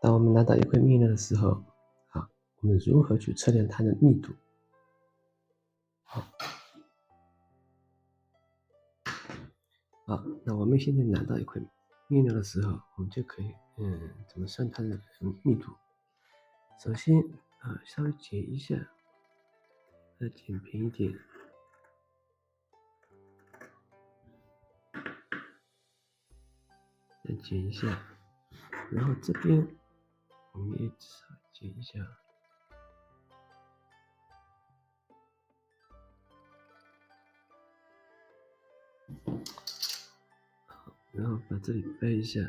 当我们拿到一块面料的时候，我们如何去测量它的密度？那我们现在拿到一块面料的时候，我们就可以怎么算它的密度？首先稍微剪一下，再剪平一点，再剪一下，然后这边我们也稍微剪一下，然后把这里掰一下。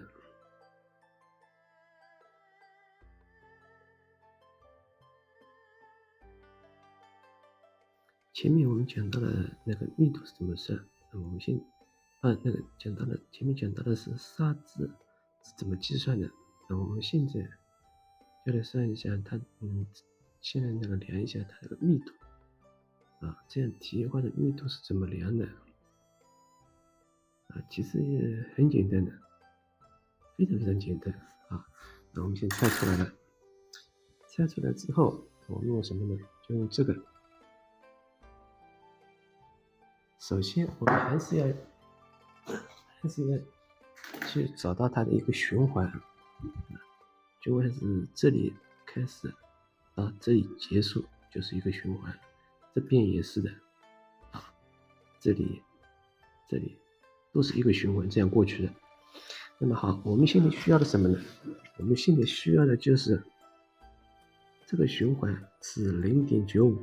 前面我们讲到的那个密度是怎么算？那我们先前面讲到的是沙子是怎么计算的？那我们现在就来算一下它，现在量一下它的密度这样体液化的密度是怎么量的？其实也很简单的，非常非常简单那我们先猜出来了，猜出来之后，我们用什么呢？就用这个。首先，我们还是要去找到它的一个循环，循环是这里开始到这里结束，就是一个循环。这边也是的这里都是一个循环，这样过去的。那么好，我们现在需要的什么呢？我们现在需要的就是这个循环是 0.95，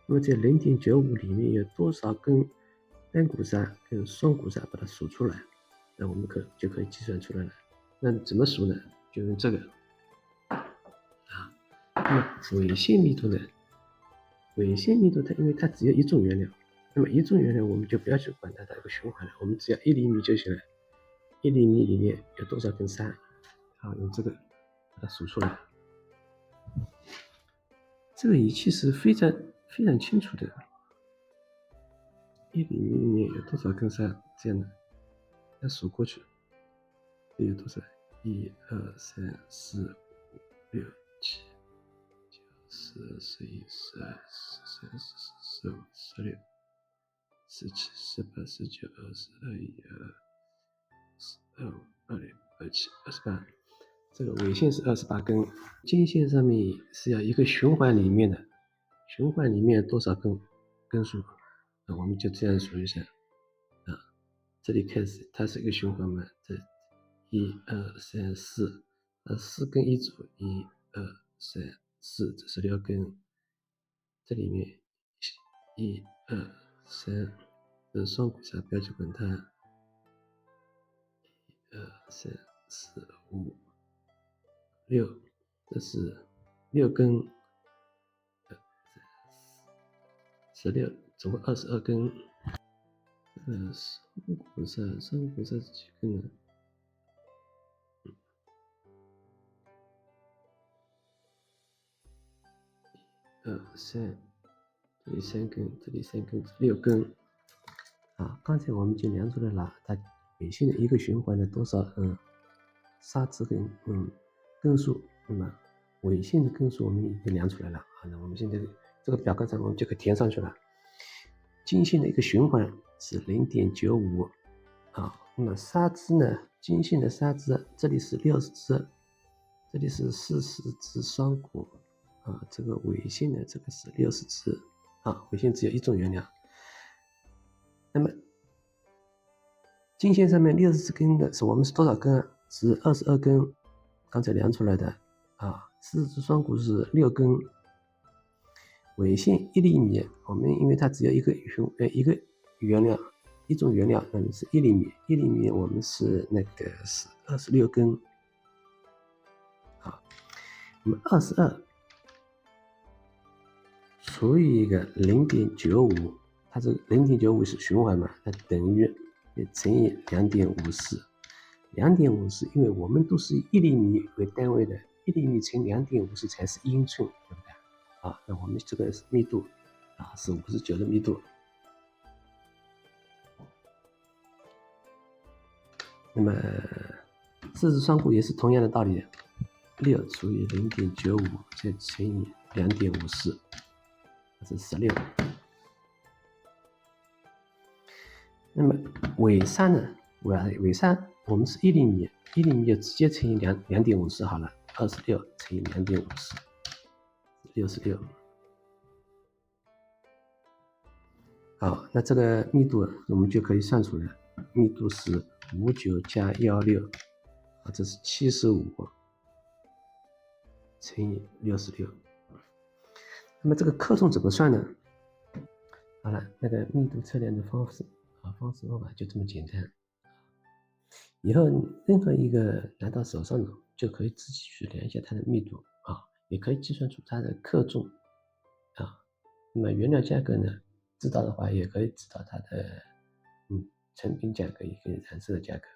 那么在 0.95 里面有多少根单股砂跟双股砂，把它数出来，那我们就可以计算出来了。那怎么数呢？就用这个那么纬线密度呢？纬线密度它因为它只有一种原料，那么一种原料我们就不要去管它的一个循环了，我们只要1厘米就行了。1厘米里面有多少根砂？用这个把它数出来。这个仪器是非常非常清楚的。1厘米里面有多少根砂？这样的，要数过去，这有多少？1、2、3、4、5、6、7、9、10、11、12、13、14、15、16、17、18、19、20、21、22、23、24、25、26、27、28。这个纬线是28根，经线上面是要一个循环里面的，循环里面多少根数？我们就这样数一下这里开始它是一个循环嘛，这1、2、3、4， 4根一组，1、2、3、4，这是6根。这里面1、2、3，这是双股砂，不要去管它。1、2、3、4、5、6，这是6根，16，总共22根。双股砂是几根呢？1、2、3，这里3根，这里3根，6根。刚才我们就量出来了，它纬线的一个循环的多少砂质跟根数，那么纬线的根数我们已经量出来了那我们现在这个表格上我们就可以填上去了。经线的一个循环是 0.95那么砂质呢？经线的砂质这里是60只，这里是40只双股这个纬线的这个是60只纬线只有一种原料。那么经线上面60只根的我们是多少根是22根，刚才量出来的40只双股是6根。纬线1厘米，我们因为它只有一个原料，一种原料，那么是1厘米，1厘米我们是是26根那么22除以一个 0.95， 它这个 0.95 是循环嘛，那等于乘以 2.54， 2.54因为我们都是以1厘米为单位的，1厘米乘 2.54 才是英寸，对不对那我们这个密度是59的密度。那么40双股也是同样的道理6除以0.95再乘以2.54，这是16。那么尾3呢？尾3我们是1厘米，1厘米就直接乘以2.54好了，26乘以2.54， 66。好，那这个密度我们就可以算出来，密度是59加16，这是75乘以66。那么这个克重怎么算呢？好了，那个密度测量的方法就这么简单。以后任何一个拿到手上的就可以自己去量一下它的密度也可以计算出它的克重那么原料价格呢，知道的话也可以知道它的成品价格以及染色的价格。